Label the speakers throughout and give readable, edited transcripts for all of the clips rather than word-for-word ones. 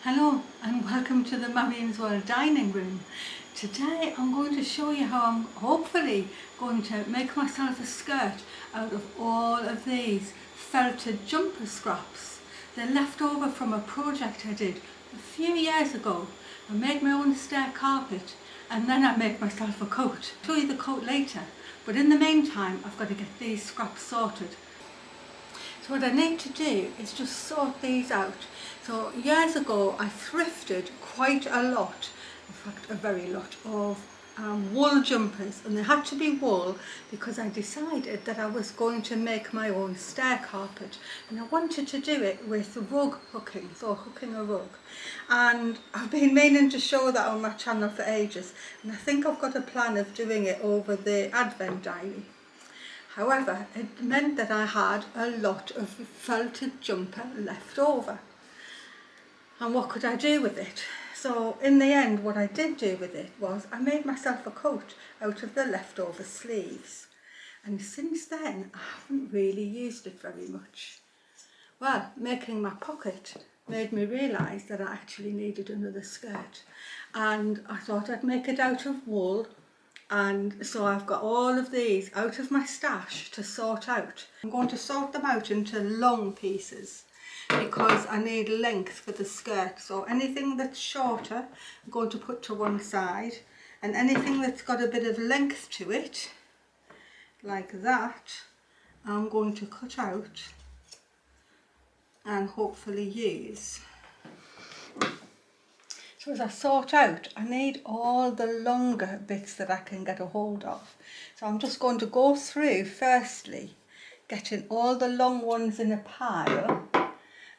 Speaker 1: Hello and welcome to the Marion's World dining room. Today I'm going to show you how I'm hopefully going to make myself a skirt out of all of these felted jumper scraps. They're left over from a project I did a few years ago. I made my own stair carpet and then I made myself a coat. I'll show you the coat later, but in the meantime I've got to get these scraps sorted. So what I need to do is just sort these out. So years ago I thrifted quite a lot, in fact a very lot of wool jumpers, and they had to be wool because I decided that I was going to make my own stair carpet and I wanted to do it with rug hooking, so hooking a rug. And I've been meaning to show that on my channel for ages, and I think I've got a plan of doing it over the Advent diary. However, it meant that I had a lot of felted jumper left over. And what could I do with it? So in the end, what I did do with it was I made myself a coat out of the leftover sleeves. And since then, I haven't really used it very much. Well, making my pocket made me realise that I actually needed another skirt. And I thought I'd make it out of wool. And so I've got all of these out of my stash to sort out. I'm going to sort them out into long pieces because I need length for the skirt. So anything that's shorter I'm going to put to one side, and anything that's got a bit of length to it, like that, I'm going to cut out and hopefully use. So as I sort out, I need all the longer bits that I can get a hold of. So I'm just going to go through firstly, getting all the long ones in a pile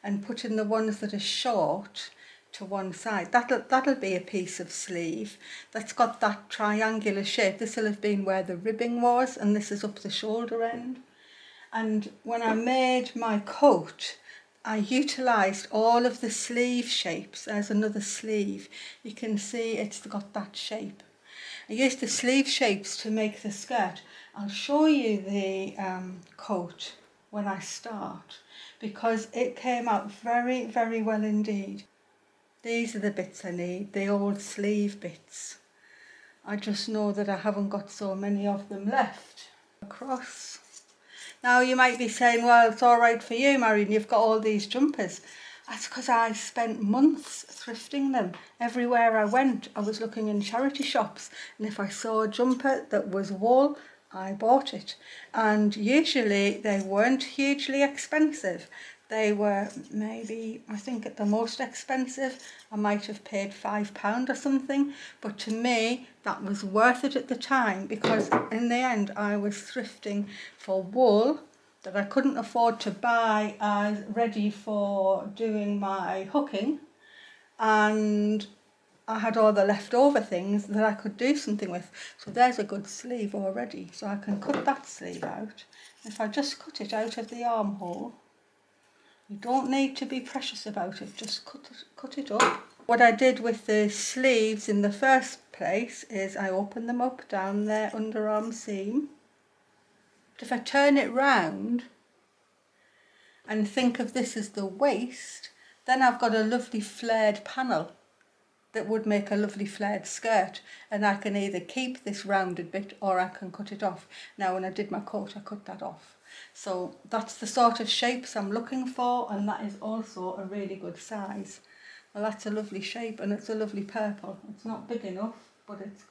Speaker 1: and putting the ones that are short to one side. That'll be a piece of sleeve that's got that triangular shape. This will have been where the ribbing was, and this is up the shoulder end. And when I made my coat, I utilised all of the sleeve shapes. There's another sleeve. You can see it's got that shape. I used the sleeve shapes to make the skirt. I'll show you the coat when I start because it came out very, very well indeed. These are the bits I need, the old sleeve bits. I just know that I haven't got so many of them left. Across. Now you might be saying, well, it's all right for you, Marion, you've got all these jumpers. That's because I spent months thrifting them. Everywhere I went, I was looking in charity shops, and if I saw a jumper that was wool, I bought it. And usually they weren't hugely expensive. They were maybe, I think at the most expensive, I might have paid £5 or something. But to me, that was worth it at the time because in the end, I was thrifting for wool that I couldn't afford to buy as ready for doing my hooking. And I had all the leftover things that I could do something with. So there's a good sleeve already. So I can cut that sleeve out. If I just cut it out of the armhole, you don't need to be precious about it, just cut it up. What I did with the sleeves in the first place is I opened them up down their underarm seam. But if I turn it round and think of this as the waist, then I've got a lovely flared panel that would make a lovely flared skirt, and I can either keep this rounded bit or I can cut it off. Now when I did my coat I cut that off. So that's the sort of shapes I'm looking for, and that is also a really good size. Well, that's a lovely shape and it's a lovely purple. It's not big enough, but it's...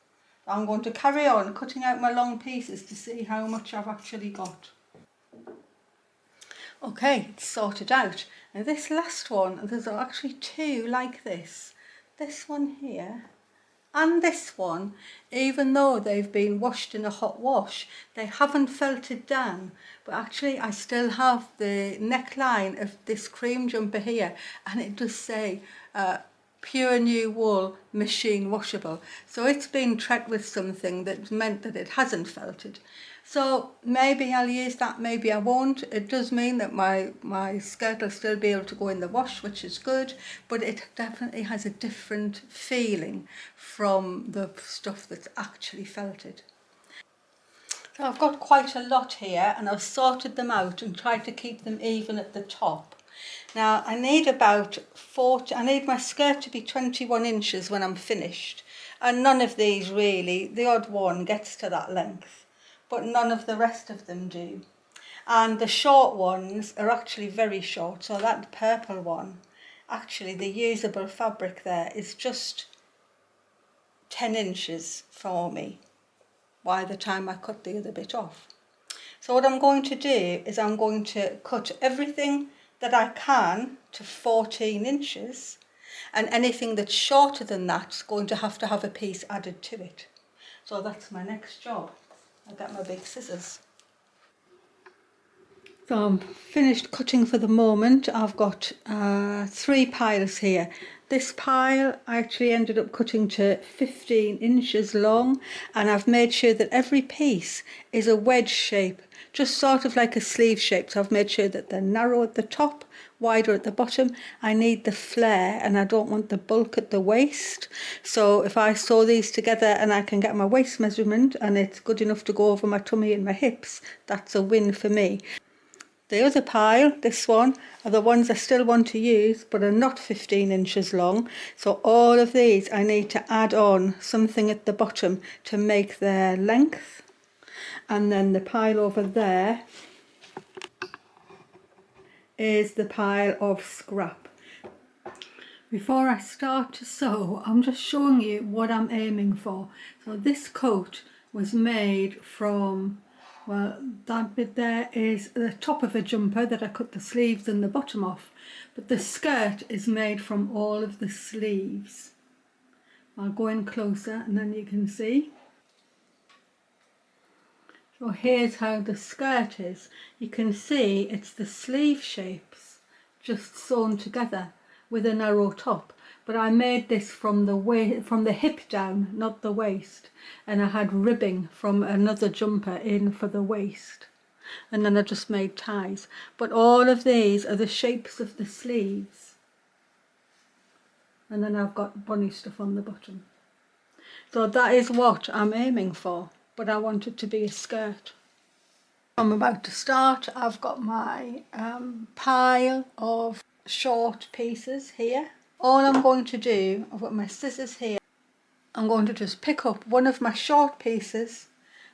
Speaker 1: I'm going to carry on cutting out my long pieces to see how much I've actually got. Okay, it's sorted out. Now this last one, there's actually two like this. This one here and this one, even though they've been washed in a hot wash, they haven't felted down. But actually I still have the neckline of this cream jumper here, and it does say pure new wool, machine washable. So it's been treated with something that meant that it hasn't felted. So maybe I'll use that, maybe I won't. It does mean that my skirt will still be able to go in the wash, which is good, but it definitely has a different feeling from the stuff that's actually felted. So I've got quite a lot here and I've sorted them out and tried to keep them even at the top. Now I need about 40, I need my skirt to be 21 inches when I'm finished. And none of these really, the odd one gets to that length, but none of the rest of them do. And the short ones are actually very short. So that purple one, actually the usable fabric there is just 10 inches for me by the time I cut the other bit off. So what I'm going to do is I'm going to cut everything that I can to 14 inches, and anything that's shorter than that's going to have a piece added to it. So that's my next job. I'll get my big scissors. So I'm finished cutting for the moment. I've got 3 piles here. This pile I actually ended up cutting to 15 inches long, and I've made sure that every piece is a wedge shape, just sort of like a sleeve shape. So I've made sure that they're narrow at the top, wider at the bottom. I need the flare and I don't want the bulk at the waist. So if I sew these together and I can get my waist measurement and it's good enough to go over my tummy and my hips, that's a win for me. The other pile, this one, are the ones I still want to use but are not 15 inches long. So all of these I need to add on something at the bottom to make their length. And then the pile over there is the pile of scrap. Before I start to sew, I'm just showing you what I'm aiming for. So this coat was made from, well, that bit there is the top of a jumper that I cut the sleeves and the bottom off. But the skirt is made from all of the sleeves. I'll go in closer and then you can see. So here's how the skirt is. You can see it's the sleeve shapes just sewn together with a narrow top. But I made this from the hip down, not the waist. And I had ribbing from another jumper in for the waist. And then I just made ties. But all of these are the shapes of the sleeves. And then I've got bunny stuff on the bottom. So that is what I'm aiming for. But I want it to be a skirt. I'm about to start. I've got my pile of short pieces here. All I'm going to do, I've got my scissors here. I'm going to just pick up one of my short pieces,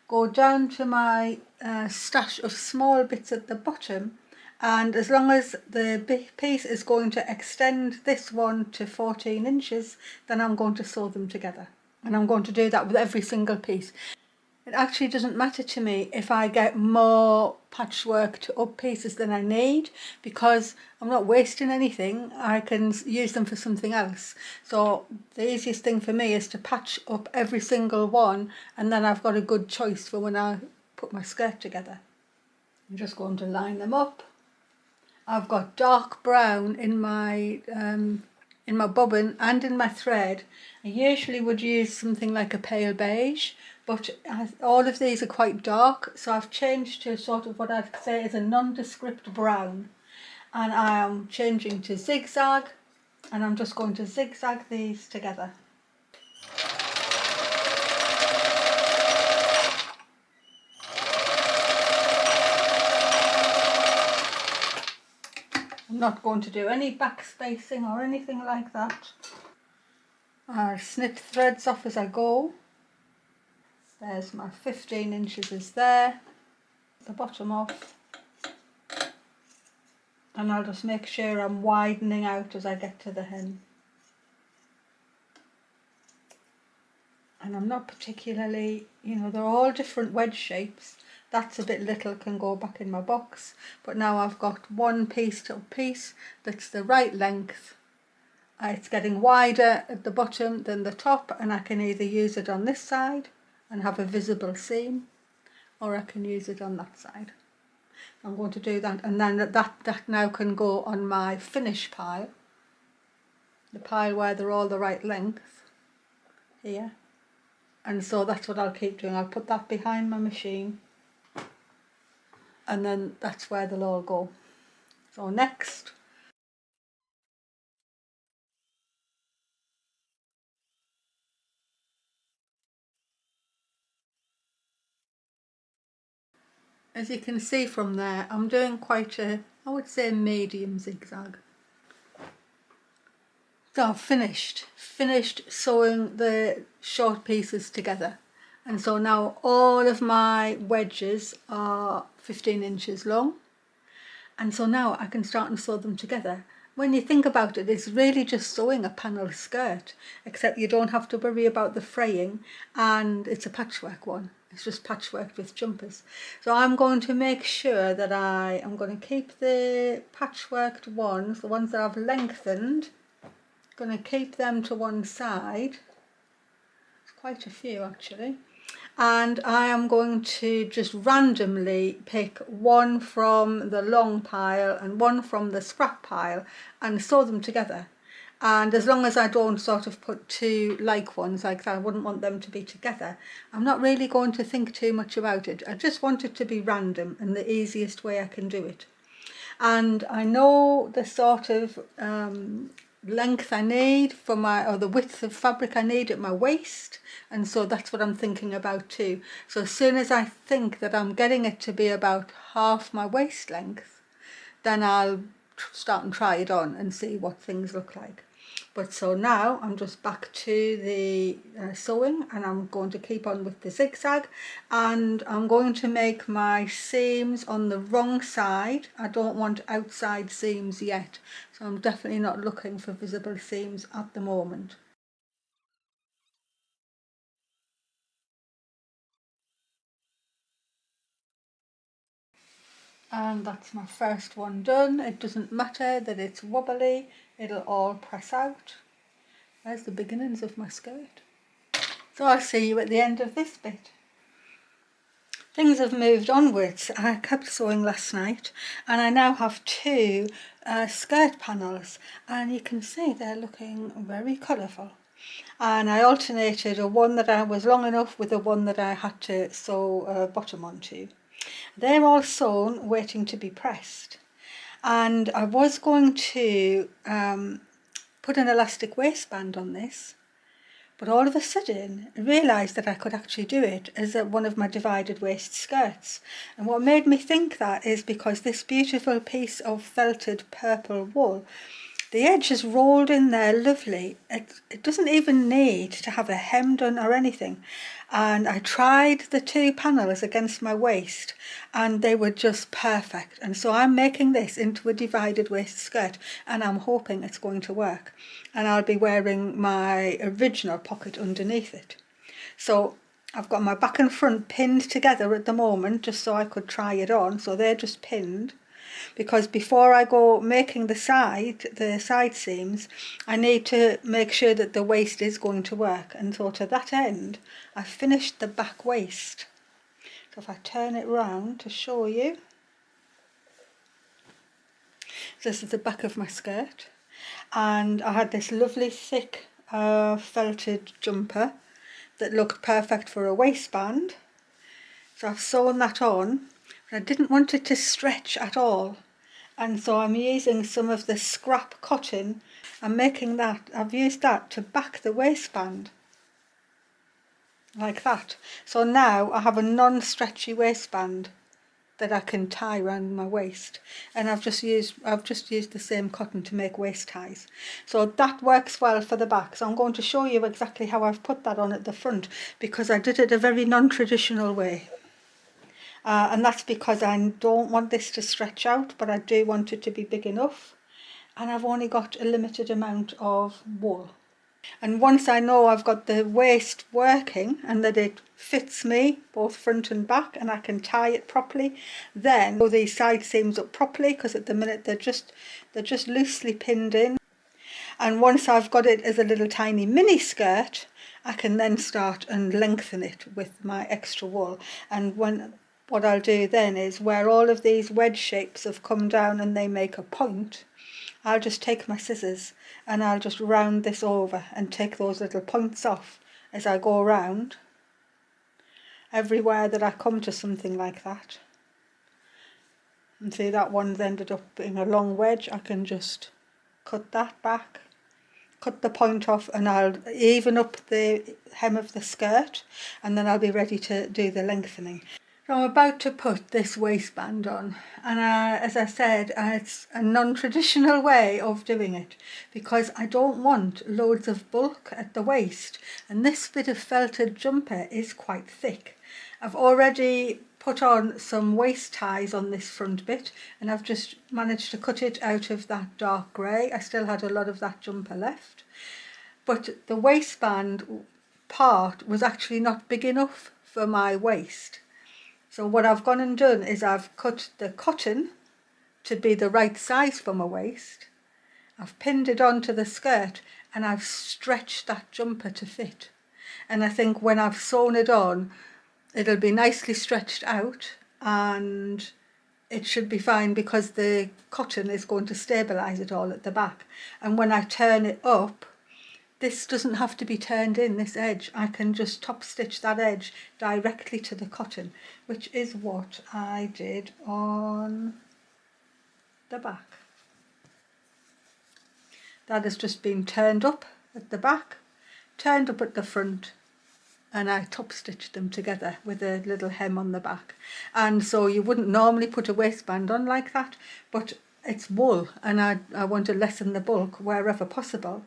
Speaker 1: go down to my stash of small bits at the bottom, and as long as the big piece is going to extend this one to 14 inches, then I'm going to sew them together. And I'm going to do that with every single piece. It actually doesn't matter to me if I get more patchwork to up pieces than I need, because I'm not wasting anything. I can use them for something else. So the easiest thing for me is to patch up every single one, and then I've got a good choice for when I put my skirt together. I'm just going to line them up. I've got dark brown in my bobbin and in my thread. I usually would use something like a pale beige, but all of these are quite dark, so I've changed to sort of what I'd say is a nondescript brown. And I am changing to zigzag, and I'm just going to zigzag these together. I'm not going to do any back spacing or anything like that. I'll snip threads off as I go. There's my 15 inches is there, the bottom off. And I'll just make sure I'm widening out as I get to the hem. And I'm not particularly, they're all different wedge shapes. That's a bit little, can go back in my box. But now I've got one piece to piece that's the right length. It's getting wider at the bottom than the top, and I can either use it on this side and have a visible seam, or I can use it on that side. I'm going to do that, and then that now can go on my finish pile, the pile where they're all the right length here. And so that's what I'll keep doing. I'll put that behind my machine, and then that's where they'll all go. So next, as you can see from there, I'm doing quite a I would say medium zigzag. So I've finished sewing the short pieces together, and so now all of my wedges are 15 inches long, and so now I can start and sew them together. When you think about it, it's really just sewing a panel skirt, except you don't have to worry about the fraying, and it's a patchwork one. It's just patchworked with jumpers. So I'm going to make sure that I am going to keep the patchworked ones, the ones that I've lengthened, going to keep them to one side. It's quite a few actually. And I am going to just randomly pick one from the long pile and one from the scrap pile and sew them together. And as long as I don't sort of put two like ones like that, I wouldn't want them to be together. I'm not really going to think too much about it. I just want it to be random and the easiest way I can do it. And I know the sort of length I need for my, or the width of fabric I need at my waist, and so that's what I'm thinking about too. So as soon as I think that I'm getting it to be about half my waist length, then I'll start and try it on and see what things look like. But so now I'm just back to the sewing, and I'm going to keep on with the zigzag, and I'm going to make my seams on the wrong side. I don't want outside seams yet, so I'm definitely not looking for visible seams at the moment. And that's my first one done. It doesn't matter that it's wobbly, it'll all press out. There's the beginnings of my skirt. So I'll see you at the end of this bit. Things have moved onwards. I kept sewing last night, and I now have two skirt panels, and you can see they're looking very colourful. And I alternated a one that I was long enough with a one that I had to sew a bottom onto. They're all sewn, waiting to be pressed. And I was going to put an elastic waistband on this, but all of a sudden I realised that I could actually do it as one of my divided waist skirts. And what made me think that is because this beautiful piece of felted purple wool, the edge is rolled in there lovely. It doesn't even need to have a hem done or anything. And I tried the two panels against my waist and they were just perfect. And so I'm making this into a divided waist skirt, and I'm hoping it's going to work. And I'll be wearing my original pocket underneath it. So I've got my back and front pinned together at the moment just so I could try it on. So they're just pinned, because before I go making the side seams, I need to make sure that the waist is going to work. And so to that end, I finished the back waist. So if I turn it round to show you, so this is the back of my skirt, and I had this lovely thick felted jumper that looked perfect for a waistband. So I've sewn that on, but I didn't want it to stretch at all. And so I'm using some of the scrap cotton. I'm making that, I've used that to back the waistband, like that. So now I have a non-stretchy waistband that I can tie around my waist. And I've just used the same cotton to make waist ties. So that works well for the back. So I'm going to show you exactly how I've put that on at the front, because I did it a very non-traditional way. And that's because I don't want this to stretch out, but I do want it to be big enough. And I've only got a limited amount of wool. And once I know I've got the waist working and that it fits me both front and back and I can tie it properly, then sew these side seams up properly, because at the minute they're just loosely pinned in. And once I've got it as a little tiny mini skirt, I can then start and lengthen it with my extra wool. And what I'll do then is, where all of these wedge shapes have come down and they make a point, I'll just take my scissors and I'll just round this over and take those little points off as I go around everywhere that I come to something like that. And see, that one's ended up being a long wedge. I can just cut that back, cut the point off, and I'll even up the hem of the skirt, and then I'll be ready to do the lengthening. So I'm about to put this waistband on, and as I said, it's a non-traditional way of doing it because I don't want loads of bulk at the waist, and this bit of felted jumper is quite thick. I've already put on some waist ties on this front bit, and I've just managed to cut it out of that dark grey. I still had a lot of that jumper left, but the waistband part was actually not big enough for my waist. So what I've gone and done is I've cut the cotton to be the right size for my waist. I've pinned it onto the skirt and I've stretched that jumper to fit. And I think when I've sewn it on, it'll be nicely stretched out and it should be fine because the cotton is going to stabilise it all at the back. And when I turn it up, this doesn't have to be turned in, this edge. I can just top stitch that edge directly to the cotton, which is what I did on the back. That has just been turned up at the back, turned up at the front, and I top stitched them together with a little hem on the back. And so you wouldn't normally put a waistband on like that, but it's wool and I want to lessen the bulk wherever possible.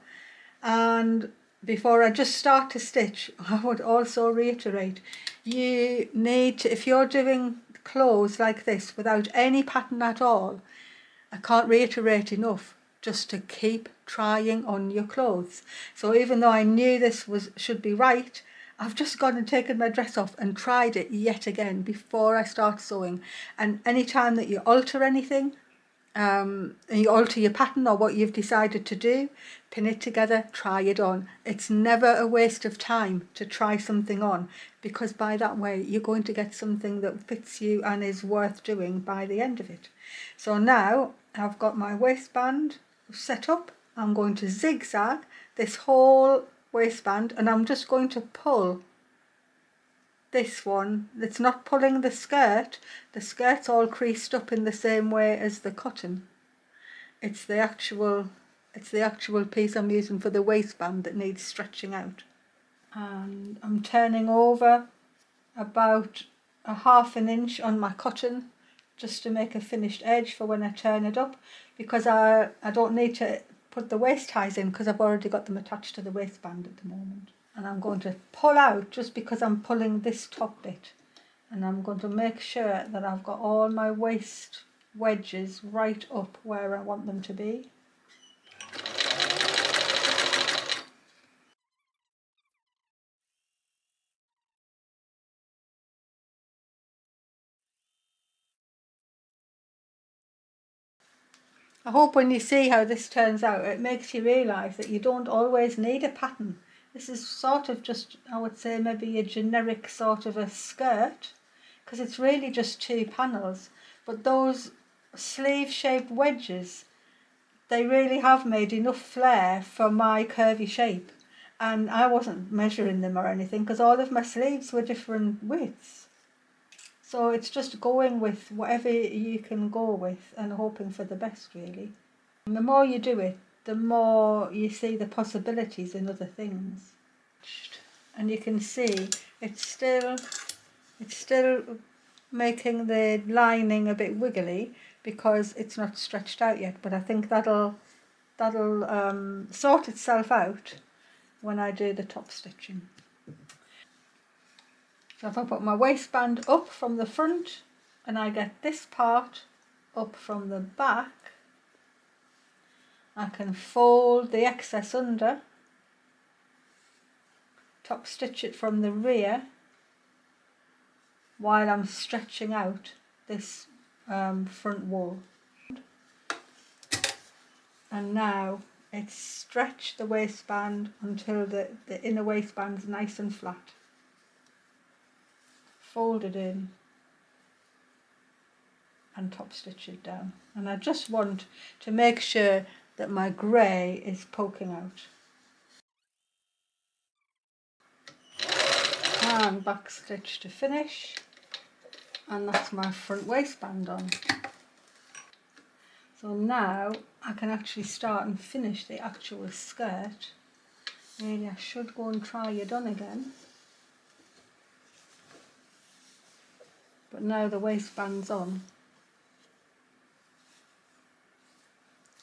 Speaker 1: And before I just start to stitch, I would also reiterate, you need to, if you're doing clothes like this without any pattern at all, I can't reiterate enough just to keep trying on your clothes. So even though I knew this should be right, I've just gone and taken my dress off and tried it yet again before I start sewing. And any time that you alter anything, and you alter your pattern or what you've decided to do, pin it together, try it on. It's never a waste of time to try something on, because by that way you're going to get something that fits you and is worth doing by the end of it. So now I've got my waistband set up. I'm going to zigzag this whole waistband and I'm just going to pull this one. It's not pulling the skirt's all creased up in the same way as the cotton. It's the actual piece I'm using for the waistband that needs stretching out. And I'm turning over about a half an inch on my cotton just to make a finished edge for when I turn it up, because I don't need to put the waist ties in because I've already got them attached to the waistband at the moment. And I'm going to pull out just because I'm pulling this top bit, and I'm going to make sure that I've got all my waist wedges right up where I want them to be. I hope when you see how this turns out, it makes you realise that you don't always need a pattern. This is sort of just, I would say, maybe a generic sort of a skirt, because it's really just 2 panels. But those sleeve-shaped wedges, they really have made enough flair for my curvy shape. And I wasn't measuring them or anything because all of my sleeves were different widths. So it's just going with whatever you can go with and hoping for the best, really. And the more you do it, the more you see the possibilities in other things. And you can see it's still making the lining a bit wiggly because it's not stretched out yet, but I think that'll sort itself out when I do the top stitching. So if I put my waistband up from the front and I get this part up from the back, I can fold the excess under, top stitch it from the rear while I'm stretching out this front wool. And now it's stretched the waistband until the inner waistband's nice and flat. Fold it in and top stitch it down. And I just want to make sure that my grey is poking out. And back stitch to finish, and that's my front waistband on. So now I can actually start and finish the actual skirt. Really, I should go and try it on again. but now the waistband's on.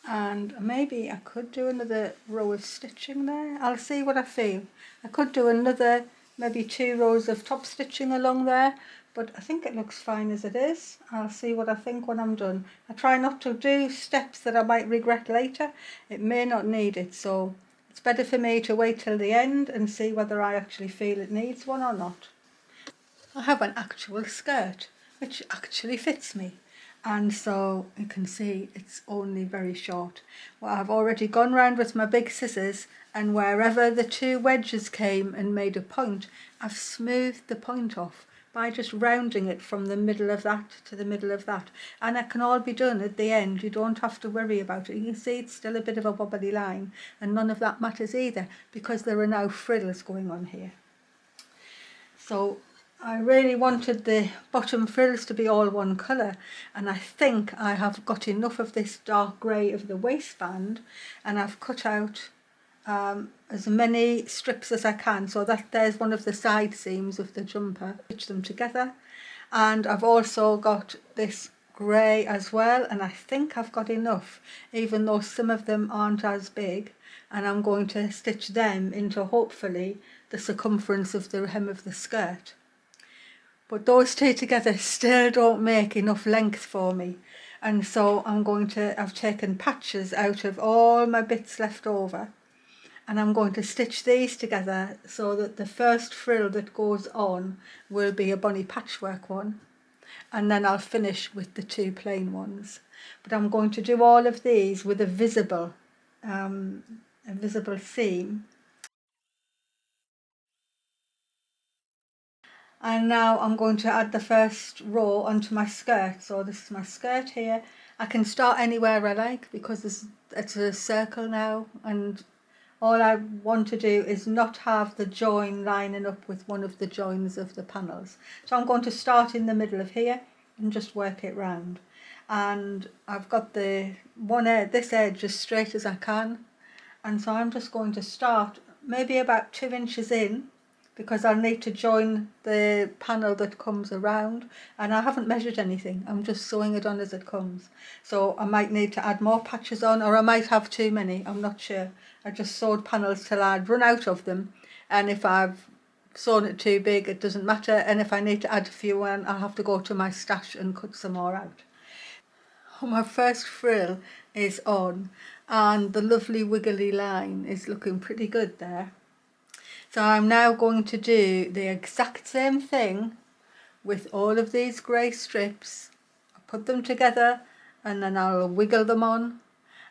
Speaker 1: And maybe I could do another row of stitching there. I'll see what I feel. I could do another, maybe 2 rows of top stitching along there, but I think it looks fine as it is. I'll see what I think when I'm done. I try not to do steps that I might regret later. It may not need it, so it's better for me to wait till the end and see whether I actually feel it needs one or not. I have an actual skirt which actually fits me, and so you can see it's only very short. Well, I've already gone round with my big scissors, and wherever the 2 wedges came and made a point, I've smoothed the point off by just rounding it from the middle of that to the middle of that, and it can all be done at the end. You don't have to worry about it. You can see it's still a bit of a wobbly line, and none of that matters either because there are now frills going on here. So I really wanted the bottom frills to be all one colour, and I think I have got enough of this dark grey of the waistband, and I've cut out as many strips as I can, so that there's one of the side seams of the jumper. Stitch them together, and I've also got this grey as well, and I think I've got enough, even though some of them aren't as big, and I'm going to stitch them into hopefully the circumference of the hem of the skirt. But those 2 together still don't make enough length for me, and so I've taken patches out of all my bits left over, and I'm going to stitch these together so that the first frill that goes on will be a bonny patchwork one, and then I'll finish with the 2 plain ones. But I'm going to do all of these with a visible seam. And now I'm going to add the first row onto my skirt. So this is my skirt here. I can start anywhere I like because it's a circle now, and all I want to do is not have the join lining up with one of the joins of the panels. So I'm going to start in the middle of here and just work it round. And I've got this edge as straight as I can, and so I'm just going to start maybe about 2 inches in, because I'll need to join the panel that comes around, and I haven't measured anything. I'm just sewing it on as it comes. So I might need to add more patches on, or I might have too many, I'm not sure. I just sewed panels till I'd run out of them, and if I've sewn it too big it doesn't matter, and if I need to add a few on I'll have to go to my stash and cut some more out. My first frill is on, and the lovely wiggly line is looking pretty good there. So I'm now going to do the exact same thing with all of these grey strips. I'll put them together and then I'll wiggle them on,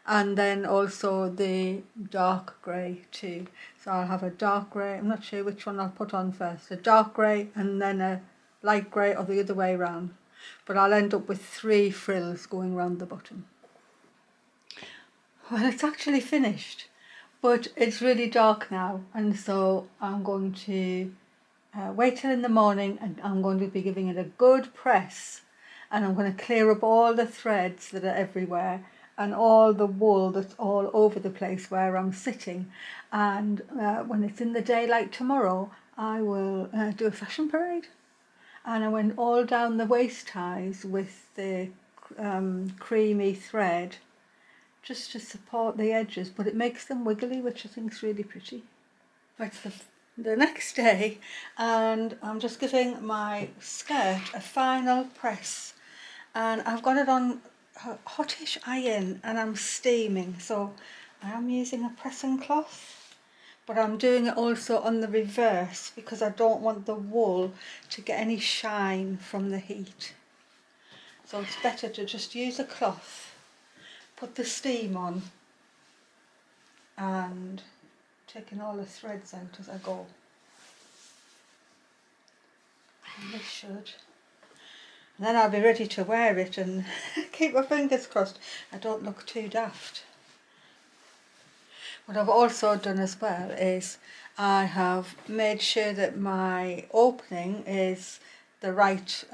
Speaker 1: and then also the dark grey too. So I'll have a dark grey, I'm not sure which one I'll put on first, a dark grey and then a light grey, or the other way round. But I'll end up with 3 frills going round the bottom. Well, it's actually finished, but it's really dark now, and so I'm going to wait till in the morning, and I'm going to be giving it a good press, and I'm going to clear up all the threads that are everywhere and all the wool that's all over the place where I'm sitting. And when it's in the daylight tomorrow, I will do a fashion parade, and I went all down the waist ties with the creamy thread just to support the edges, but it makes them wiggly, which I think is really pretty. It's the next day, and I'm just giving my skirt a final press, and I've got it on a hottish iron and I'm steaming, so I am using a pressing cloth, but I'm doing it also on the reverse because I don't want the wool to get any shine from the heat. So it's better to just use a cloth, put the steam on, and taking all the threads out as I go. And this should. And then I'll be ready to wear it and keep my fingers crossed I don't look too daft. What I've also done as well is I have made sure that my opening is the right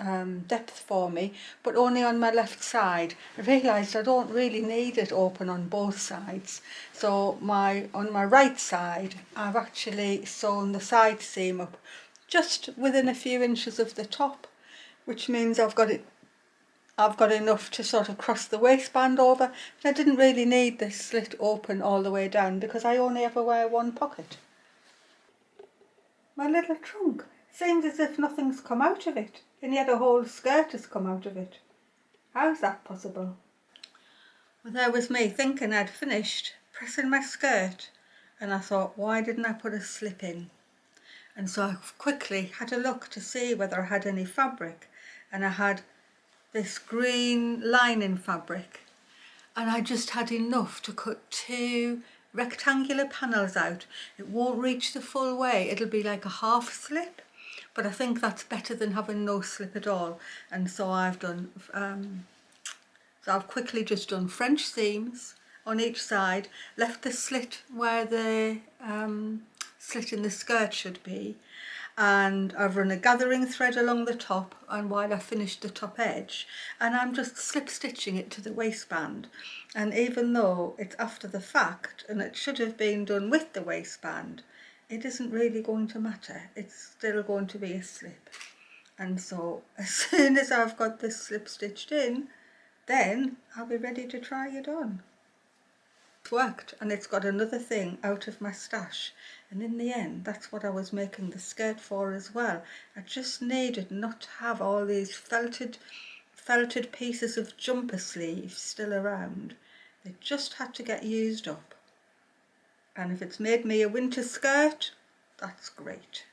Speaker 1: depth for me, but only on my left side. I realised I don't really need it open on both sides, so on my right side I've actually sewn the side seam up just within a few inches of the top, which means I've got enough to sort of cross the waistband over, but I didn't really need this slit open all the way down because I only ever wear one pocket. My little trunk seems as if nothing's come out of it, and yet a whole skirt has come out of it. How's that possible? Well, there was me thinking I'd finished pressing my skirt, and I thought, why didn't I put a slip in? And so I quickly had a look to see whether I had any fabric, and I had this green lining fabric, and I just had enough to cut 2 rectangular panels out. It won't reach the full way, it'll be like a half slip, but I think that's better than having no slip at all. And so I've quickly just done French seams on each side, left the slit where the slit in the skirt should be, and I've run a gathering thread along the top and while I finished the top edge, and I'm just slip stitching it to the waistband. And even though it's after the fact and it should have been done with the waistband, it isn't really going to matter. It's still going to be a slip. And so as soon as I've got this slip stitched in, then I'll be ready to try it on. It's worked, and it's got another thing out of my stash, and in the end that's what I was making the skirt for as well. I just needed not to have all these felted pieces of jumper sleeves still around. They just had to get used up, and if it's made me a winter skirt, that's great.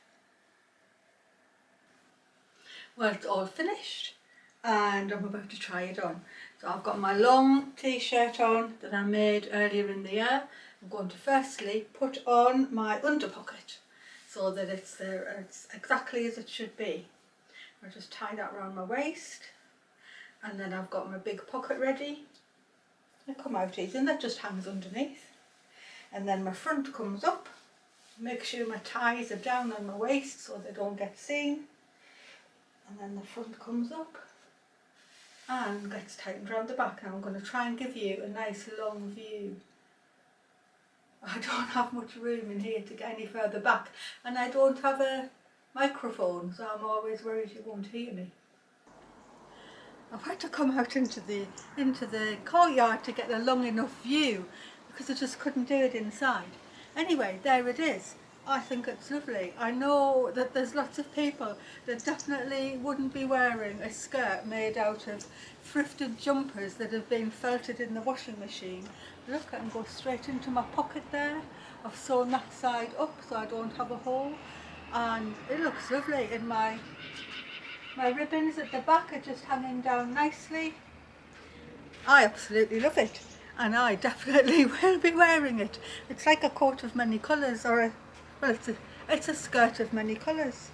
Speaker 1: Well, it's all finished and I'm about to try it on. So I've got my long t-shirt on that I made earlier in the year. I'm going to firstly put on my under pocket so that it's exactly as it should be. I'll just tie that around my waist, and then I've got my big pocket ready. They come out easy and that just hangs underneath. And then my front comes up. Make sure my ties are down on my waist so they don't get seen. And then the front comes up and gets tightened around the back. And I'm going to try and give you a nice long view. I don't have much room in here to get any further back, and I don't have a microphone, so I'm always worried you won't hear me. I've had to come out into the courtyard to get a long enough view because I just couldn't do it inside. Anyway, there it is. I think it's lovely. I know that there's lots of people that definitely wouldn't be wearing a skirt made out of thrifted jumpers that have been felted in the washing machine. Look, I can go straight into my pocket there. I've sewn that side up so I don't have a hole, and it looks lovely. And my ribbons at the back are just hanging down nicely. I absolutely love it, and I definitely will be wearing it. It's like a coat of many colours, or it's a skirt of many colours.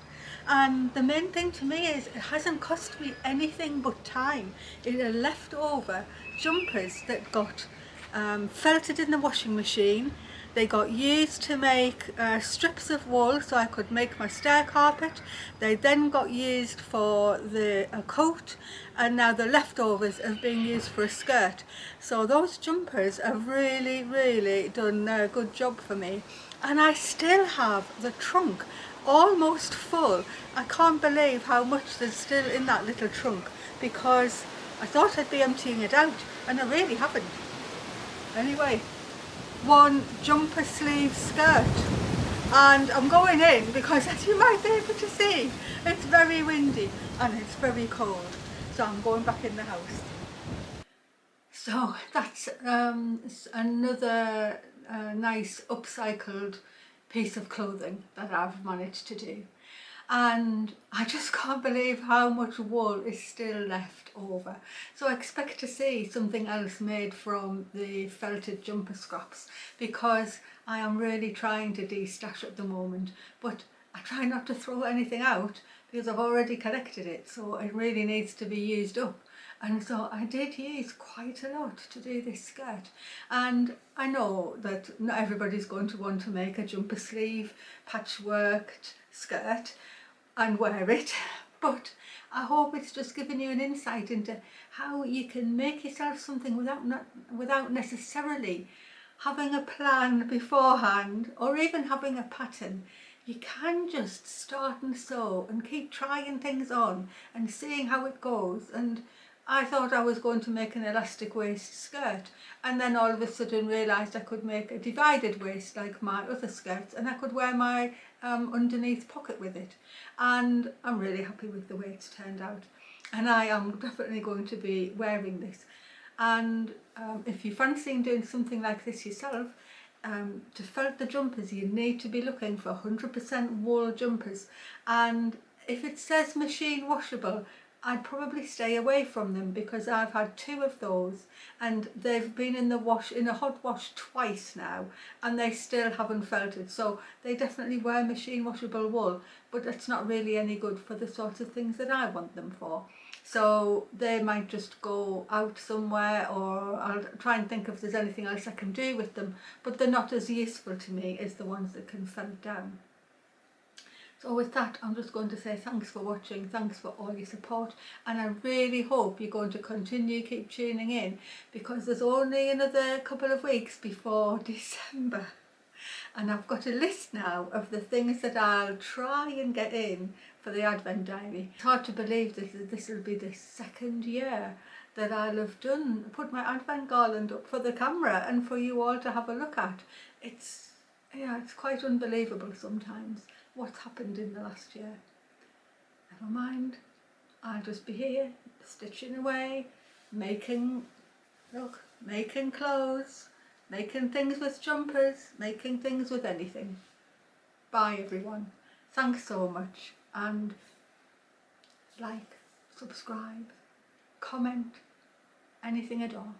Speaker 1: And the main thing to me is it hasn't cost me anything but time. It are leftover jumpers that got felted in the washing machine. They got used to make strips of wool so I could make my stair carpet. They then got used for a coat, and now the leftovers are being used for a skirt. So those jumpers have really, really done a good job for me. And I still have the trunk almost full. I can't believe how much there's still in that little trunk, because I thought I'd be emptying it out, and I really haven't. Anyway, one jumper sleeve skirt, and I'm going in because, as you might be able to see, it's very windy and it's very cold, so I'm going back in the house. So that's another nice upcycled piece of clothing that I've managed to do, and I just can't believe how much wool is still left over. So I expect to see something else made from the felted jumper scraps, because I am really trying to de-stash at the moment, but I try not to throw anything out because I've already collected it, so it really needs to be used up. And so I did use quite a lot to do this skirt, and I know that not everybody's going to want to make a jumper sleeve patchworked skirt and wear it, but I hope it's just given you an insight into how you can make yourself something without necessarily having a plan beforehand or even having a pattern. you can just start and sew and keep trying things on and seeing how it goes. And I thought I was going to make an elastic waist skirt, and then all of a sudden realised I could make a divided waist like my other skirts, and I could wear my underneath pocket with it. And I'm really happy with the way it's turned out, and I am definitely going to be wearing this. And if you're fancying doing something like this yourself, to felt the jumpers, you need to be looking for 100% wool jumpers. And if it says machine washable, I'd probably stay away from them, because I've had 2 of those and they've been in the wash, in a hot wash twice now, and they still haven't felted. So they definitely were machine washable wool, but it's not really any good for the sorts of things that I want them for. So they might just go out somewhere, or I'll try and think if there's anything else I can do with them, but they're not as useful to me as the ones that can felt down. So with that, I'm just going to say thanks for watching, thanks for all your support, and I really hope you're going to keep tuning in, because there's only another couple of weeks before December. And I've got a list now of the things that I'll try and get in for the Advent Diary. It's hard to believe that this will be the 2nd year that I'll have put my Advent garland up for the camera and for you all to have a look at. It's quite unbelievable sometimes what's happened in the last year. Never mind, I'll just be here stitching away, making clothes, making things with jumpers, making things with anything. Bye everyone. Thanks so much, and like, subscribe, comment, anything at all.